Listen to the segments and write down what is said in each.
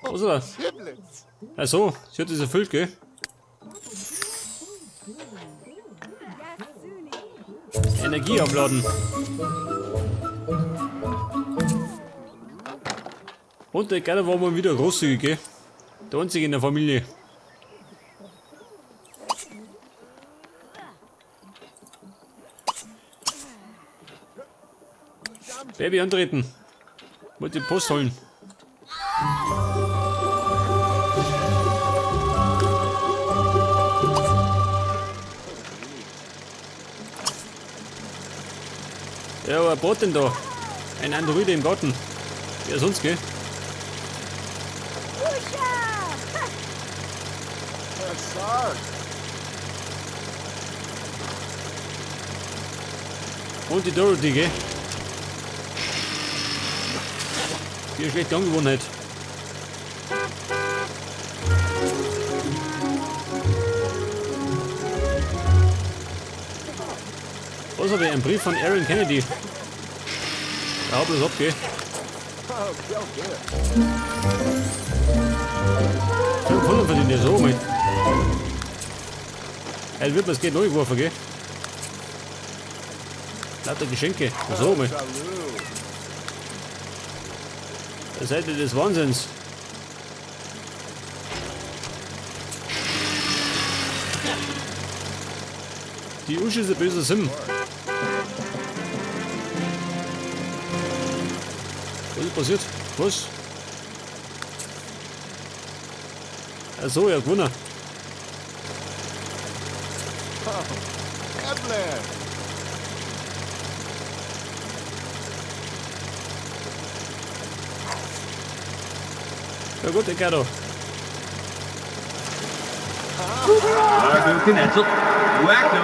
Was war? Ach so, sie hat das erfüllt, gell? Energie aufladen. Und der Gerda war mal wieder großzügig, gell? Der einzige in der Familie. Baby antreten. Wollte die Post holen. Ja, wer baut denn da? Ein Androide im Garten. Wer sonst, gell? Und die Dorothy, gell? Die eine schlechte Angewohnheit. Was habe ich? Ein Brief von Aaron Kennedy. Da hau bloß ab, gell? 500 verdient er so mit. Er wird was geht neu geworfen, gell? Lauter Geschenke. So mit. Der Seite des Wahnsinns. Die Uschi ist ein böser Sim. Was ist passiert? Was? Ach so, ja, gewonnen. Ja gut, der Gerdo. Largo Connected, Wacko,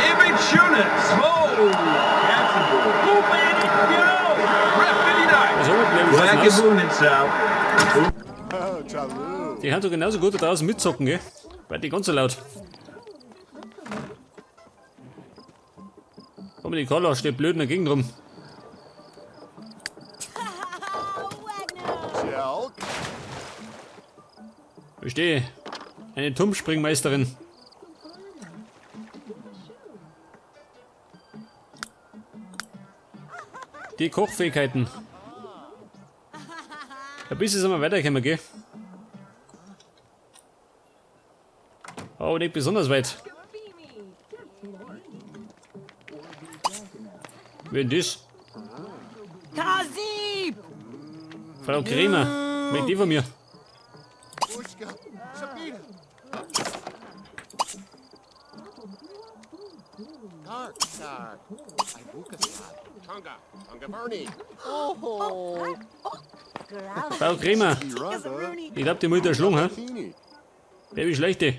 Image Unit, Small, Captain Bull, Go Baby, Go! Rep 59! Also, bleiben wir Wack lassen and Moon South. aus. Die haben doch genauso gut da draußen mitzocken, gell? Weil die ganz so laut. Aber die Carla steht blöd in der Gegend rum. Verstehe. Eine Turmspringmeisterin. Die Kochfähigkeiten. Ein bisschen sind wir weitergekommen, gell? Aber nicht besonders weit. Wer denn das? Kasib! Frau Kremer. Mit die von mir. Frau Kremer. Ich glaub, die Mutter schlung, hä? Baby schlechte.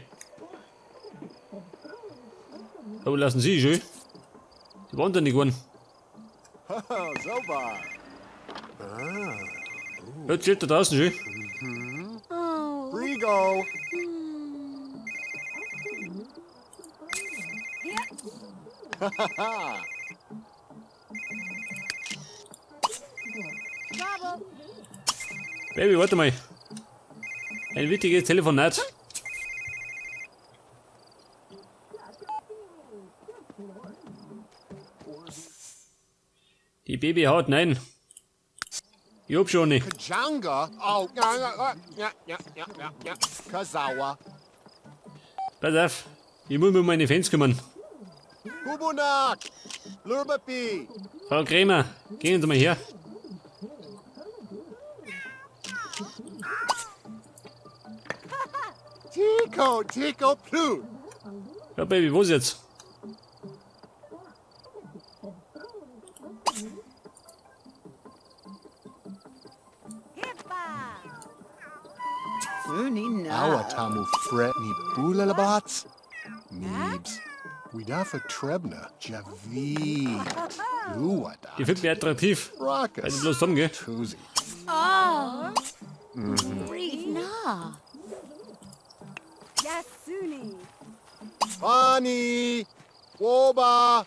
Aber lassen Sie schön. Die waren da nicht geworden. Jetzt steht da draußen schön. Rigo. Baby, warte mal. Ein wichtiges Telefonat. Die Baby haut nein. Ich hab schon nicht. Kajanga. Oh, ja. Kazawa. Pass auf. Ich muss mich um meine Fans kümmern. Bubunak. Lurbapi. Frau Kremer, gehen Sie mal her. Tico, Plu. Ja, Baby, wo ist jetzt? Awatamu fretni bulalabats. Neebs. Widafa trebna. Javid. Uwada. Die findet mich attraktiv. Halt Raucus. bloß dumm, gell? Tuzi. Oh! Na! Yasuni. Fani. Woba.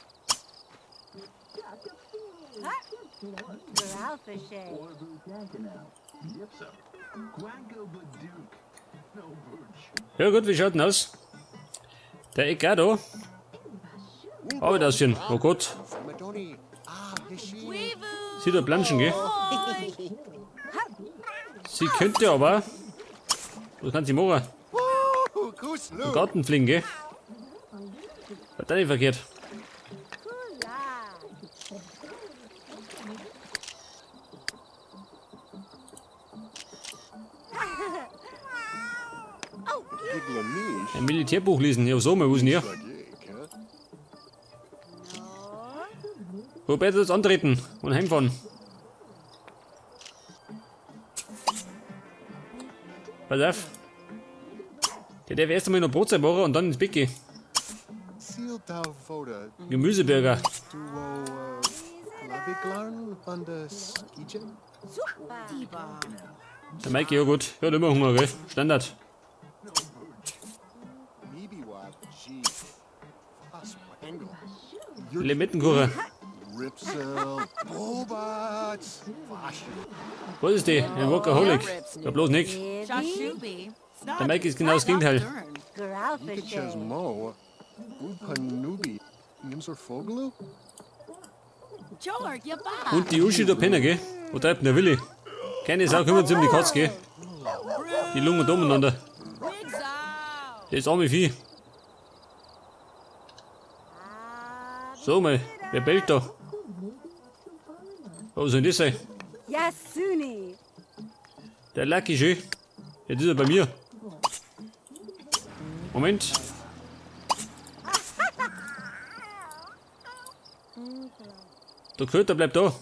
Ja gut, wie schaut denn aus? Der Eck auch da. Aber das schön. Oh Gott. Madoni. Ah, Hishi. Sie da planschen, gell? Sie könnte aber. Was kann sie machen? Goose Im Lou. Garten fliegen, gell? War das nicht verkehrt. Giglamish. Ein Militärbuch lesen. Ja, so mal, wo ist denn hier? Lagik, huh? Robert jetzt antreten und heimfahren. Pass auf. Der darf erst einmal noch Brotzeit machen und dann ins Bett gehen. Seal da voda. Gemüseburger. Duo, Glaviglarn on the Skijin? Der Maike, ja gut. Ja, hat immer Hunger, gell? Standard. Mibiwa, G. Faswangle. Limettenkuchen. Ripsel. Bobats. Fashion. Was ist die? Ein Workaholic. Ja, bloß nicht. Jashubi. Der Mike ist genau das Gegenteil. Chas Mo. Upanubi. Nimsor Foglu? George, Yaba. Und die Uschi da pennen, gell? Wo treibt denn der Willi? Keine Sau kümmert sich um die Katze, gell? Die lungen da umeinander. Das arme Vieh. So mal, wer bellt da? Was soll denn das sein? Yasuni. Der Lucky schön. Jetzt ist er bei mir. Moment. Der Köter bleibt da.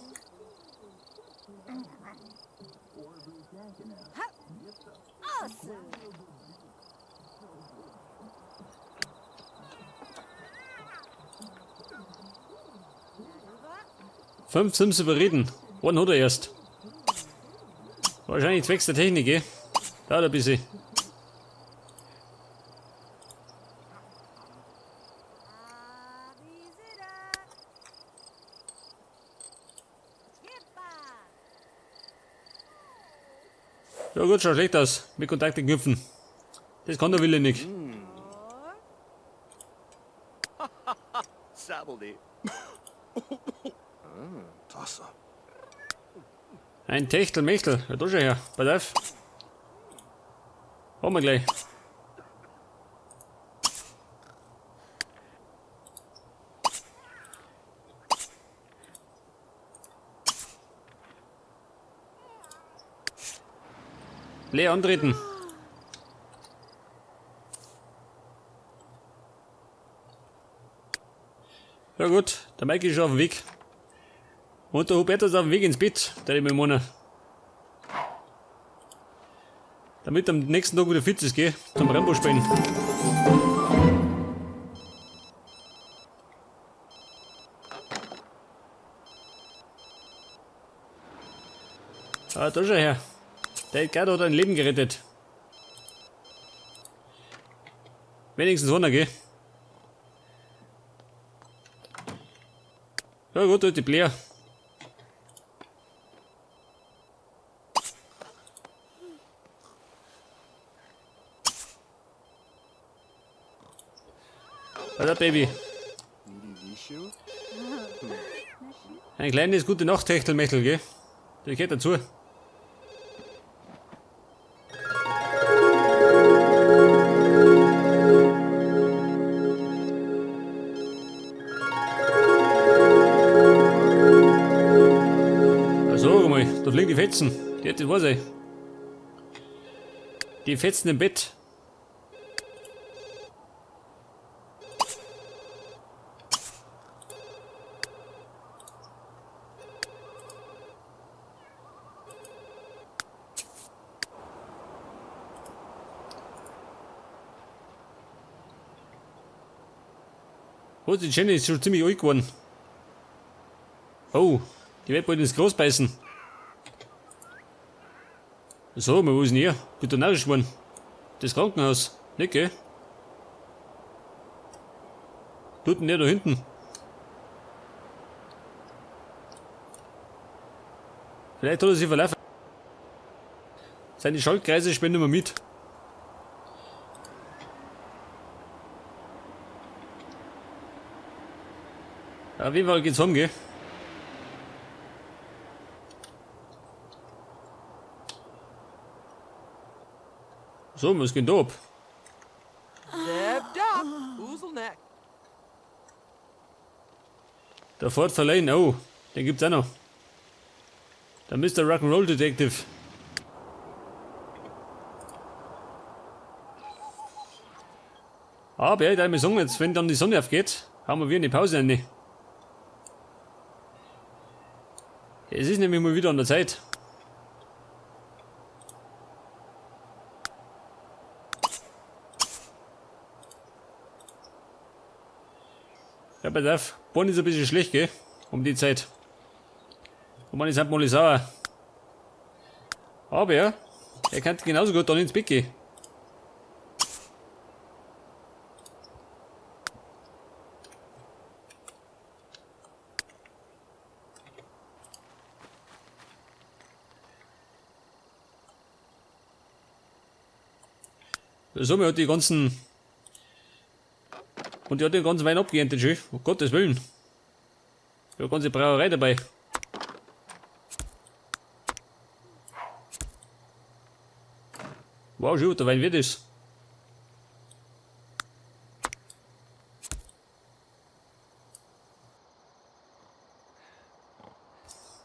Fünf sind sie überreden. Einen hat er erst. Wahrscheinlich zwecks der Technik, gell? Da ein bisschen. Ja gut, schaut schlecht aus. Mit Kontakte knüpfen. Das kann der Wille nicht. Sabaldi. Tossa. Ein Techtelmechtel. Ja, da schau her. Pass auf. Haben wir gleich. Leer antreten. Ja gut, der Mike ist schon auf dem Weg. Und der Hubertus ist auf dem Weg ins Bett, der ich mir meine. Damit am nächsten Tag wieder fit ist, gell? Zum Rambo spielen. Ah, da schau her. Der Edgar hat ein Leben gerettet. Wenigstens einer, gell? Ja gut, da ist die Blair. Alter Baby. Vishu? Ein kleines gute Nacht-Techtelmechtel, gell? Der gehört dazu. So, mal, da fliegen die Fetzen. Ja, das weiß ich. Die Fetzen im Bett. Oh, die Jenny ist schon ziemlich alt geworden. Oh, die wird bald ins Gras beißen. So, mal, wo ist denn hier? Gut narrisch geworden. Das Krankenhaus. Nicht, gell? Tut denn der da hinten? Vielleicht hat er sich verlaufen. Seine Schaltkreise spielen nicht mehr mit. Auf jeden Fall geht's heim, gell? So, was geht da ab? Zeb Duck, Oozleneck. Der Ford Verlaine, oh, den gibt's auch noch. Der Mr. Rock'n'Roll Detective. Aber ja, ich darf mir sagen, jetzt, wenn dann die Sonne aufgeht, haben wir wieder eine Pause rein. Es ist nämlich mal wieder an der Zeit. Ja, pass auf, Bonn ist ein bisschen schlecht, gell? Um die Zeit. Und man ist halt mal sauer. Aber ja, er kann genauso gut dann ins Bett gehen. So, man hat die ganzen. Und die hat den ganzen Wein abgeerntet, schön. Um Gottes Willen. Ja, ganze Brauerei dabei. Wow, schön, der Wein wird es.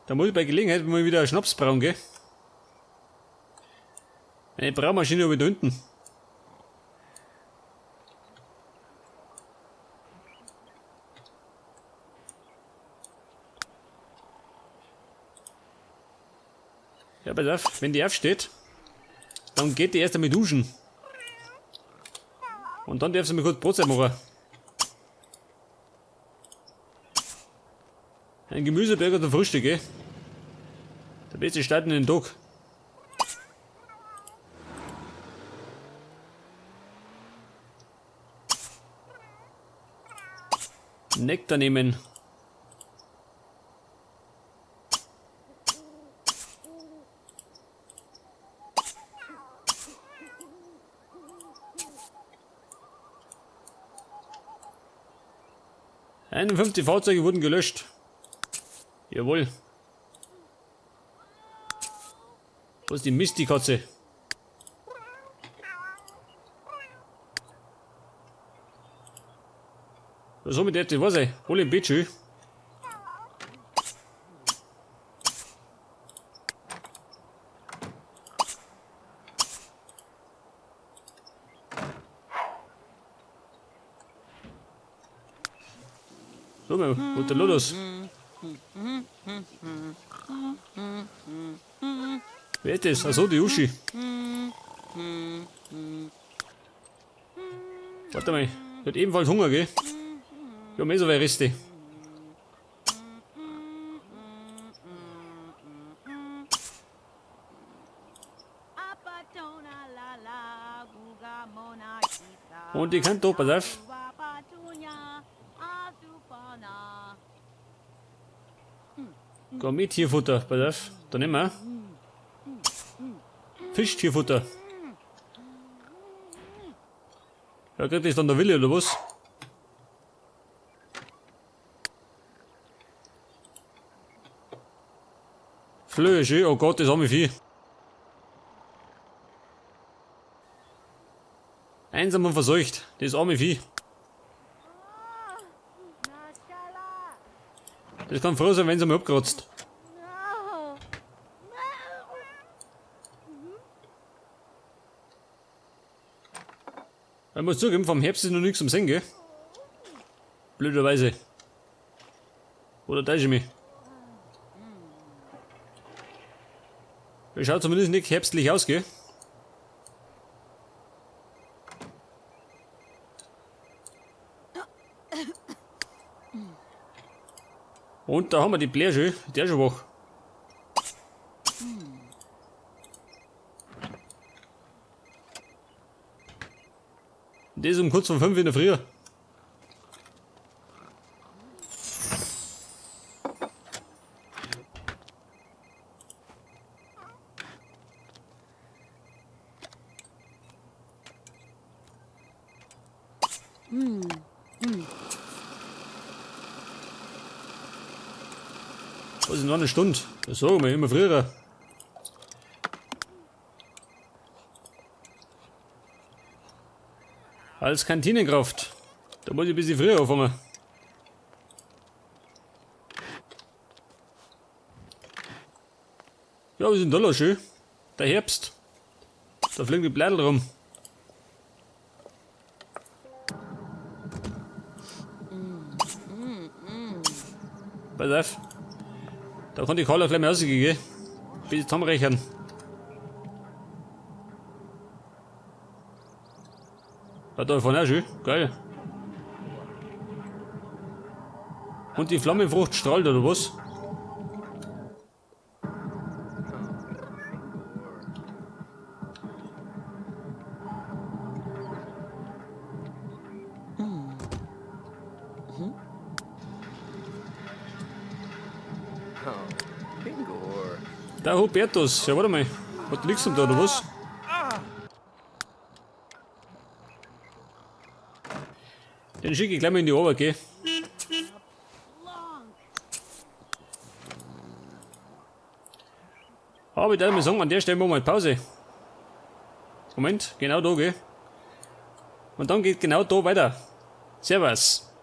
Da muss ich bei Gelegenheit mal wieder Schnaps brauen, gell? Eine Braumaschine habe ich da unten. Ja, pass auf, wenn die aufsteht, dann geht die erst einmal duschen. Und dann darf sie mir kurz Brotzeit machen. Ein Gemüseburger zum Frühstück, gell? Der beste Start in den Tag. Nektar nehmen. ...51 Fahrzeuge wurden gelöscht. Jawohl. Wo ist die Mist, die Katze? Was haben wir denn? Was ey? Hol im Bett schön. So, was ist da los? Wer ist das? Achso, die Uschi. Warte mal, die hat ebenfalls Hunger, gell? Wir haben eh so viele Reste. Und die kann da, pass auf. Komm mit Tierfutter, pass auf. Da nehmen wir. Fischtierfutter. Ja, kriegt das dann der Wille oder was? Flöhe schön, oh Gott, das arme Vieh. Einsam und verseucht, das arme Vieh. Das kann froh sein, wenn es einmal abkratzt. Ich muss zugeben, vom Herbst ist noch nichts zum Sehen, gell? Blöderweise. Oder täusche ich mich? Das schaut zumindest nicht herbstlich aus, gell? Und da haben wir die Blair schon, der ist schon wach. Das ist um kurz vor 5 in der Früh. Was ist noch eine Stunde? Das sagen wir immer früher. Als Kantinenkraft. Da muss ich ein bisschen früher anfangen. Ja, wir sind da schön. Der Herbst. Da fliegen die Blätter rum. Pass auf. Da kann die Kohle gleich mal rausgehen. Bis ich zusammenrechnen. Hat da vorne auch schön. Geil. Und die Flammenfrucht strahlt oder was? Pingor. Der Hubertus, ja warte mal. Was liegst du da oder was? Den schicke ich gleich mal in die Arbeit, gell? Aber ich darf mal sagen, an der Stelle machen wir mal Pause. Moment, genau da, gell? Und dann geht genau da weiter. Servus.